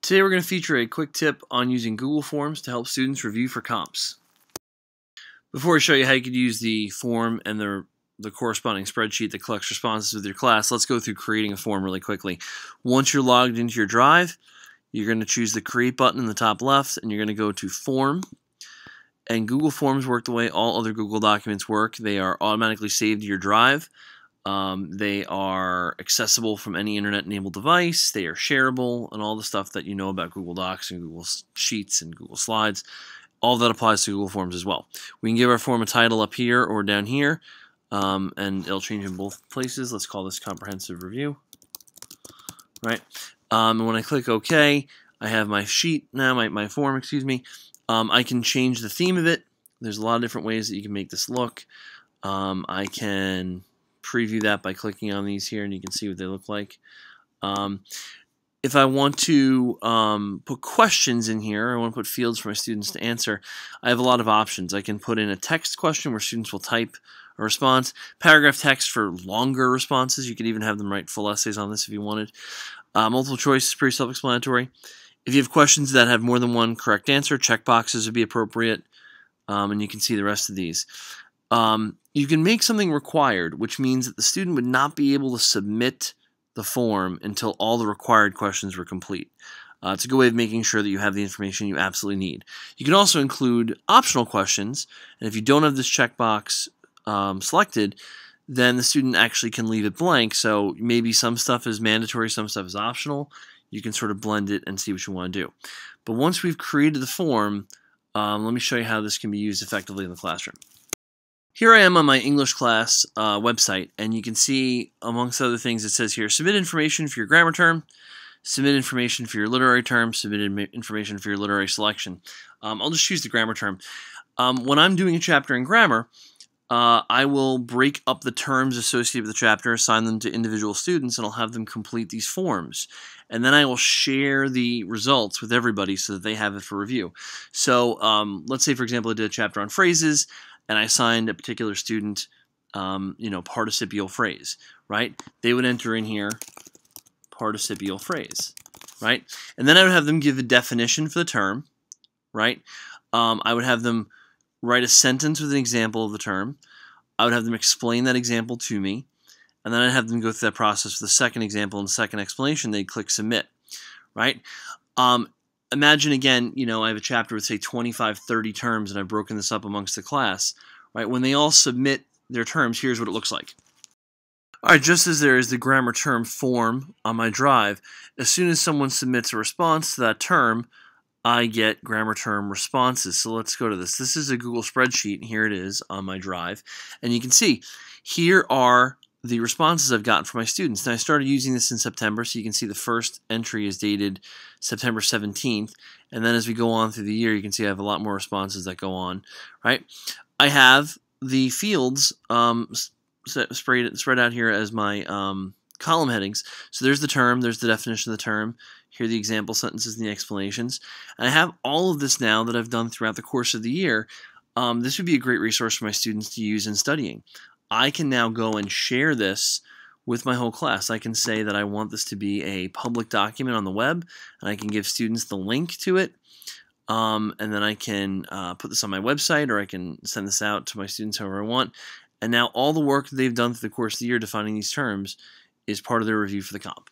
Today we're going to feature a quick tip on using Google Forms to help students review for comps. Before I show you how you could use the form and the corresponding spreadsheet that collects responses with your class, let's go through creating a form really quickly. Once you're logged into your Drive, you're going to choose the Create button in the top left, and you're going to go to Form. And Google Forms work the way all other Google documents work. They are automatically saved to your Drive. They are accessible from any internet-enabled device. They are shareable, and all the stuff that you know about Google Docs and Google Sheets and Google Slides. All that applies to Google Forms as well. We can give our form a title up here or down here, and it'll change in both places. Let's call this Comprehensive Review. Right? And when I click OK, I have my sheet now, my form, excuse me. I can change the theme of it. There's a lot of different ways that you can make this look. I can preview that by clicking on these here, and you can see what they look like. If I want to put questions in here, I want to put fields for my students to answer, I have a lot of options. I can put in a text question where students will type a response, paragraph text for longer responses. You could even have them write full essays on this if you wanted. Multiple choice is pretty self-explanatory. If you have questions that have more than one correct answer, checkboxes would be appropriate, and you can see the rest of these. You can make something required, which means that the student would not be able to submit the form until all the required questions were complete. It's a good way of making sure that you have the information you absolutely need. You can also include optional questions, and if you don't have this checkbox selected, then the student actually can leave it blank. So maybe some stuff is mandatory, some stuff is optional. You can sort of blend it and see what you want to do. But once we've created the form, let me show you how this can be used effectively in the classroom. Here I am on my English class website, and you can see, amongst other things, it says here, submit information for your grammar term, submit information for your literary term, submit information for your literary selection. I'll just choose the grammar term. When I'm doing a chapter in grammar, I will break up the terms associated with the chapter, assign them to individual students, and I'll have them complete these forms. And then I will share the results with everybody so that they have it for review. So let's say, for example, I did a chapter on phrases, and I assigned a particular student, participial phrase, right? They would enter in here participial phrase, right? And then I would have them give a definition for the term, right? I would have them write a sentence with an example of the term. I would have them explain that example to me, and then I'd have them go through that process for the second example and the second explanation. They'd click submit, right? Imagine again, I have a chapter with say 25, 30 terms, and I've broken this up amongst the class, right? When they all submit their terms, here's what it looks like. All right, just as there is the grammar term form on my Drive, as soon as someone submits a response to that term, I get grammar term responses. So let's go to this. This is a Google spreadsheet, and here it is on my Drive. And you can see, here are the responses I've gotten from my students. Now, I started using this in September, so you can see the first entry is dated September 17th. And then as we go on through the year, you can see I have a lot more responses that go on, right? I have the fields spread out here as my column headings. So there's the term, there's the definition of the term, here are the example sentences and the explanations. And I have all of this now that I've done throughout the course of the year. This would be a great resource for my students to use in studying. I can now go and share this with my whole class. I can say that I want this to be a public document on the web, and I can give students the link to it. And then I can put this on my website, or I can send this out to my students however I want. And now all the work that they've done through the course of the year defining these terms is part of their review for the comp.